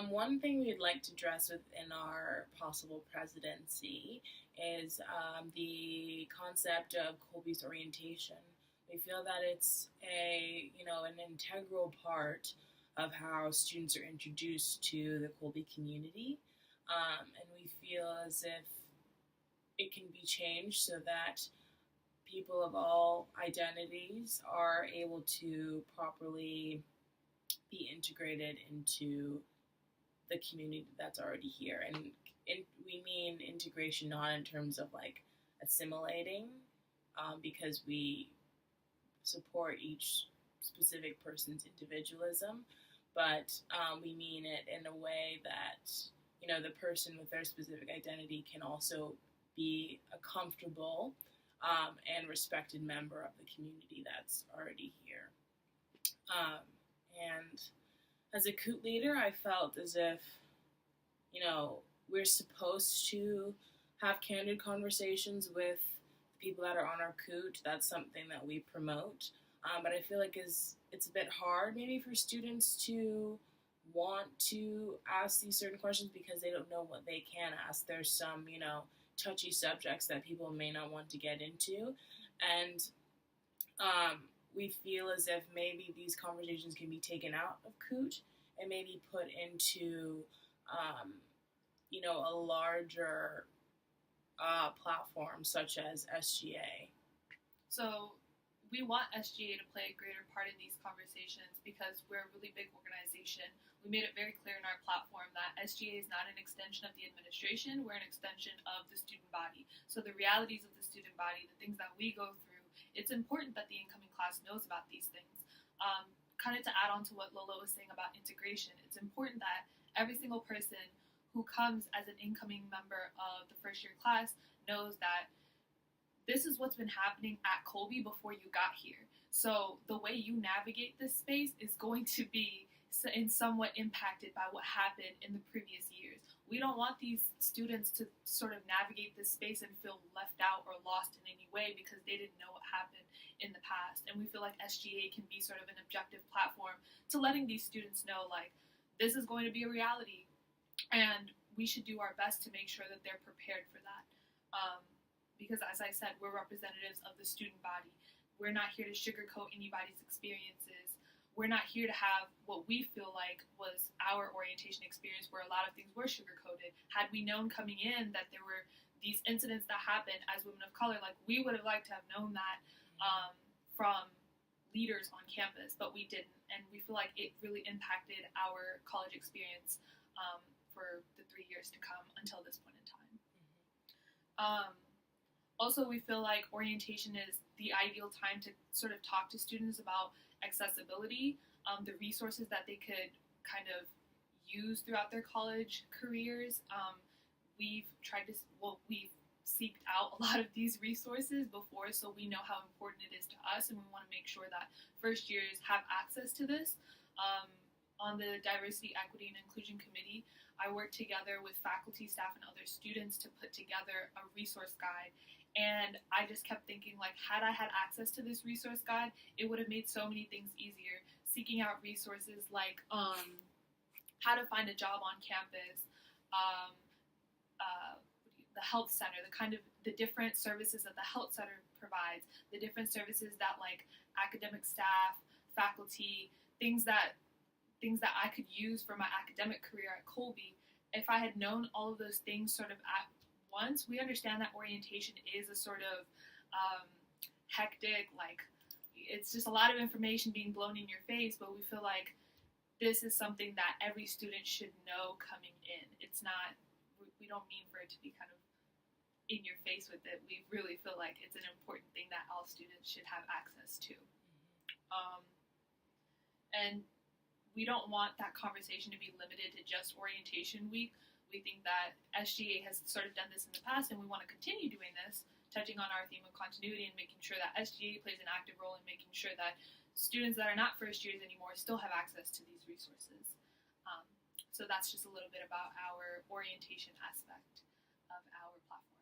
One thing we'd like to address within our possible presidency is the concept of Colby's orientation. We feel that it's an integral part of how students are introduced to the Colby community, and we feel as if it can be changed so that people of all identities are able to properly be integrated into the community that's already here. And we mean integration not in terms of like assimilating, because we support each specific person's individualism, but we mean it in a way that the person with their specific identity can also be a comfortable and respected member of the community that's already here. And as a COOT leader, I felt as if, we're supposed to have candid conversations with the people that are on our COOT. That's something that we promote. But I feel like it's a bit hard maybe for students to want to ask these certain questions because they don't know what they can ask. There's some, touchy subjects that people may not want to get into. And we feel as if maybe these conversations can be taken out of COOT and maybe put into, a larger platform such as SGA. So we want SGA to play a greater part in these conversations because we're a really big organization. We made it very clear in our platform that SGA is not an extension of the administration, we're an extension of the student body. So the realities of the student body, the things that we go through, it's important that the incoming class knows about these things. Kind of to add on to what Lola was saying about integration, it's important that every single person who comes as an incoming member of the first year class knows that this is what's been happening at Colby before you got here. So the way you navigate this space is going to be in somewhat impacted by what happened in the previous years. We don't want these students to sort of navigate this space and feel left out or lost in any way because they didn't know what happened in the past. And we feel like SGA can be sort of an objective platform to letting these students know, like, this is going to be a reality, and we should do our best to make sure that they're prepared for that. Because as I said, we're representatives of the student body. We're not here to sugarcoat anybody's experiences. We're not here to have what we feel like was our orientation experience where a lot of things were sugarcoated. Had we known coming in that there were these incidents that happened as women of color, like, we would have liked to have known that from leaders on campus, but we didn't. And we feel like it really impacted our college experience for the 3 years to come until this point in time. Also, we feel like orientation is the ideal time to sort of talk to students about accessibility, the resources that they could kind of use throughout their college careers. We've seeked out a lot of these resources before, so we know how important it is to us, and we want to make sure that first years have access to this. On the Diversity, Equity, and Inclusion Committee, I worked together with faculty, staff, and other students to put together a resource guide. And I just kept thinking, like, had I had access to this resource guide, it would have made so many things easier. Seeking out resources like how to find a job on campus, the health center, the different services that the health center provides, the different services that, like, academic staff, faculty, things that I could use for my academic career at Colby. If I had known all of those things sort of at once, we understand that orientation is a sort of hectic, like, it's just a lot of information being blown in your face, but we feel like this is something that every student should know coming in. It's not, we don't mean for it to be kind of in your face with it. We really feel like it's an important thing that all students should have access to. And we don't want that conversation to be limited to just orientation week. We think that SGA has sort of done this in the past, and we want to continue doing this, touching on our theme of continuity and making sure that SGA plays an active role in making sure that students that are not first years anymore still have access to these resources. So that's just a little bit about our orientation aspect of our platform.